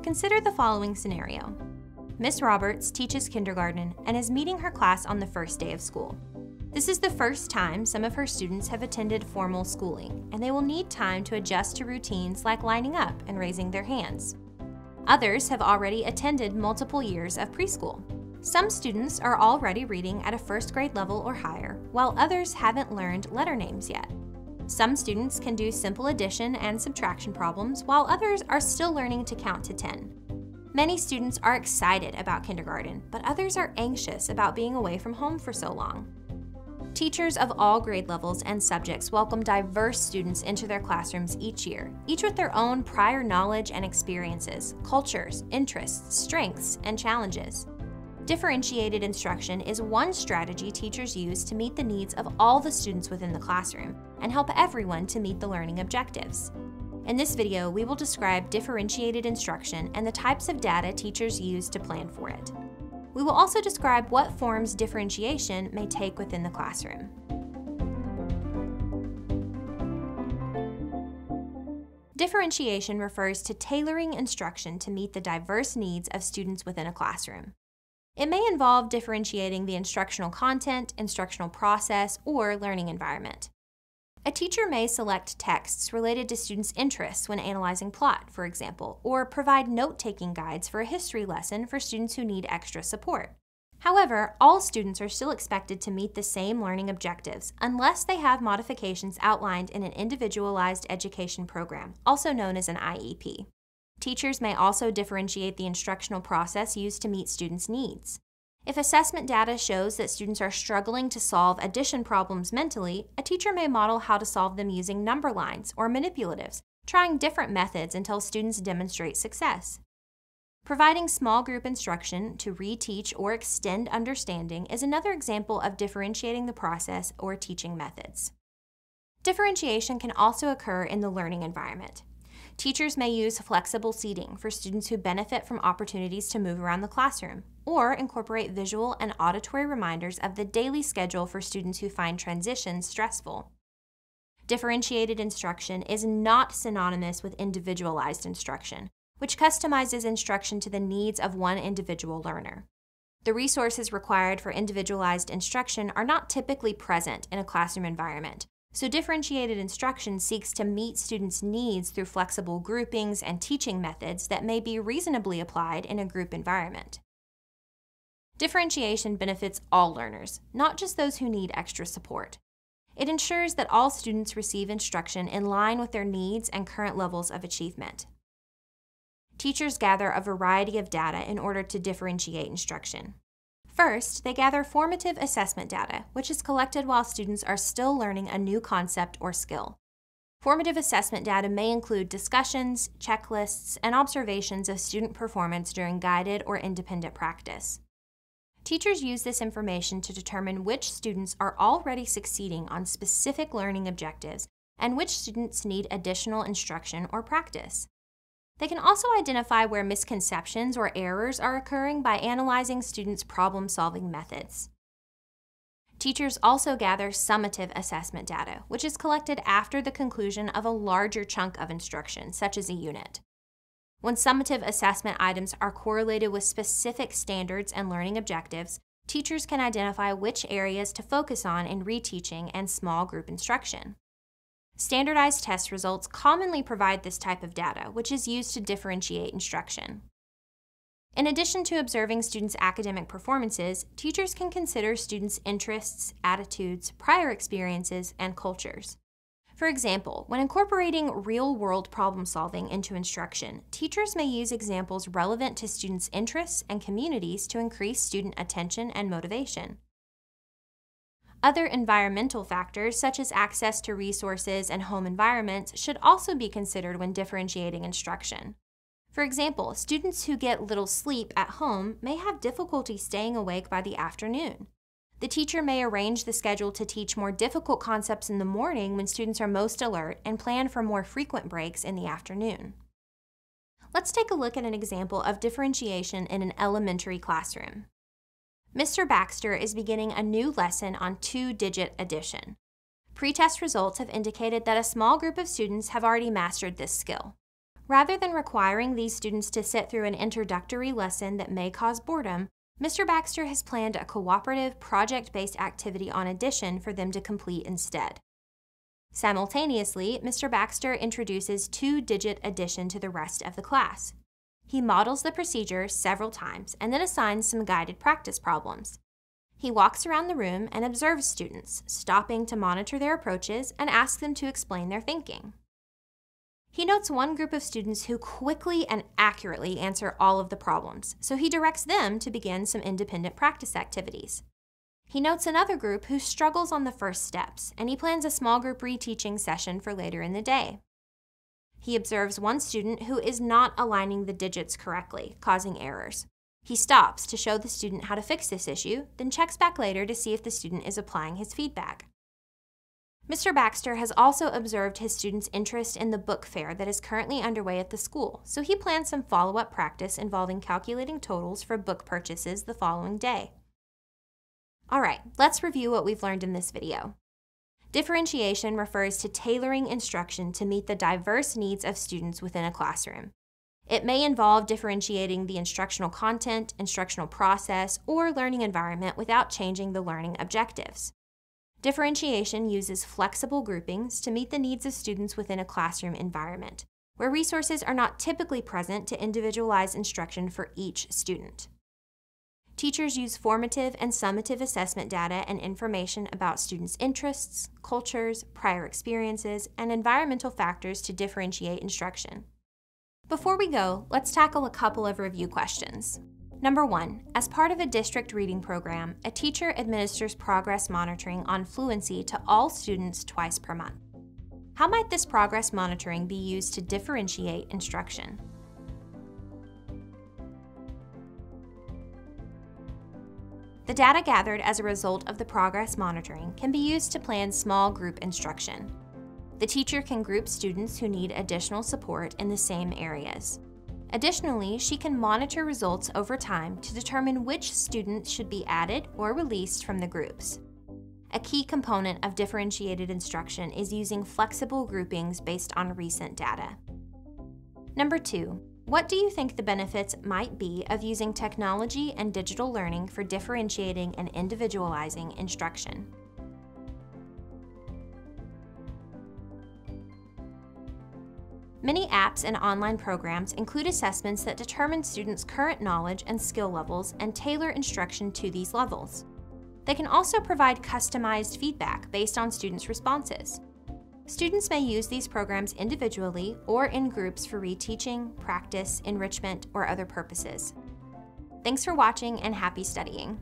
Consider the following scenario. Miss Roberts teaches kindergarten and is meeting her class on the first day of school. This is the first time some of her students have attended formal schooling, and they will need time to adjust to routines like lining up and raising their hands. Others have already attended multiple years of preschool. Some students are already reading at a first grade level or higher, while others haven't learned letter names yet. Some students can do simple addition and subtraction problems, while others are still learning to count to 10. Many students are excited about kindergarten, but others are anxious about being away from home for so long. Teachers of all grade levels and subjects welcome diverse students into their classrooms each year, each with their own prior knowledge and experiences, cultures, interests, strengths, and challenges. Differentiated instruction is one strategy teachers use to meet the needs of all the students within the classroom and help everyone to meet the learning objectives. In this video, we will describe differentiated instruction and the types of data teachers use to plan for it. We will also describe what forms differentiation may take within the classroom. Differentiation refers to tailoring instruction to meet the diverse needs of students within a classroom. It may involve differentiating the instructional content, instructional process, or learning environment. A teacher may select texts related to students' interests when analyzing plot, for example, or provide note-taking guides for a history lesson for students who need extra support. However, all students are still expected to meet the same learning objectives unless they have modifications outlined in an individualized education program, also known as an IEP. Teachers may also differentiate the instructional process used to meet students' needs. If assessment data shows that students are struggling to solve addition problems mentally, a teacher may model how to solve them using number lines or manipulatives, trying different methods until students demonstrate success. Providing small group instruction to reteach or extend understanding is another example of differentiating the process or teaching methods. Differentiation can also occur in the learning environment. Teachers may use flexible seating for students who benefit from opportunities to move around the classroom, or incorporate visual and auditory reminders of the daily schedule for students who find transitions stressful. Differentiated instruction is not synonymous with individualized instruction, which customizes instruction to the needs of one individual learner. The resources required for individualized instruction are not typically present in a classroom environment. So differentiated instruction seeks to meet students' needs through flexible groupings and teaching methods that may be reasonably applied in a group environment. Differentiation benefits all learners, not just those who need extra support. It ensures that all students receive instruction in line with their needs and current levels of achievement. Teachers gather a variety of data in order to differentiate instruction. First, they gather formative assessment data, which is collected while students are still learning a new concept or skill. Formative assessment data may include discussions, checklists, and observations of student performance during guided or independent practice. Teachers use this information to determine which students are already succeeding on specific learning objectives and which students need additional instruction or practice. They can also identify where misconceptions or errors are occurring by analyzing students' problem-solving methods. Teachers also gather summative assessment data, which is collected after the conclusion of a larger chunk of instruction, such as a unit. When summative assessment items are correlated with specific standards and learning objectives, teachers can identify which areas to focus on in reteaching and small group instruction. Standardized test results commonly provide this type of data, which is used to differentiate instruction. In addition to observing students' academic performances, teachers can consider students' interests, attitudes, prior experiences, and cultures. For example, when incorporating real-world problem-solving into instruction, teachers may use examples relevant to students' interests and communities to increase student attention and motivation. Other environmental factors, such as access to resources and home environments, should also be considered when differentiating instruction. For example, students who get little sleep at home may have difficulty staying awake by the afternoon. The teacher may arrange the schedule to teach more difficult concepts in the morning when students are most alert and plan for more frequent breaks in the afternoon. Let's take a look at an example of differentiation in an elementary classroom. Mr. Baxter is beginning a new lesson on two-digit addition. Pretest results have indicated that a small group of students have already mastered this skill. Rather than requiring these students to sit through an introductory lesson that may cause boredom, Mr. Baxter has planned a cooperative, project-based activity on addition for them to complete instead. Simultaneously, Mr. Baxter introduces two-digit addition to the rest of the class. He models the procedure several times and then assigns some guided practice problems. He walks around the room and observes students, stopping to monitor their approaches and ask them to explain their thinking. He notes one group of students who quickly and accurately answer all of the problems, so he directs them to begin some independent practice activities. He notes another group who struggles on the first steps, and he plans a small group reteaching session for later in the day. He observes one student who is not aligning the digits correctly, causing errors. He stops to show the student how to fix this issue, then checks back later to see if the student is applying his feedback. Mr. Baxter has also observed his students' interest in the book fair that is currently underway at the school, so he plans some follow-up practice involving calculating totals for book purchases the following day. Alright, let's review what we've learned in this video. Differentiation refers to tailoring instruction to meet the diverse needs of students within a classroom. It may involve differentiating the instructional content, instructional process, or learning environment without changing the learning objectives. Differentiation uses flexible groupings to meet the needs of students within a classroom environment, where resources are not typically present to individualize instruction for each student. Teachers use formative and summative assessment data and information about students' interests, cultures, prior experiences, and environmental factors to differentiate instruction. Before we go, let's tackle a couple of review questions. Number 1, as part of a district reading program, a teacher administers progress monitoring on fluency to all students twice per month. How might this progress monitoring be used to differentiate instruction? The data gathered as a result of the progress monitoring can be used to plan small group instruction. The teacher can group students who need additional support in the same areas. Additionally, she can monitor results over time to determine which students should be added or released from the groups. A key component of differentiated instruction is using flexible groupings based on recent data. Number 2, what do you think the benefits might be of using technology and digital learning for differentiating and individualizing instruction? Many apps and online programs include assessments that determine students' current knowledge and skill levels and tailor instruction to these levels. They can also provide customized feedback based on students' responses. Students may use these programs individually or in groups for reteaching, practice, enrichment, or other purposes. Thanks for watching and happy studying!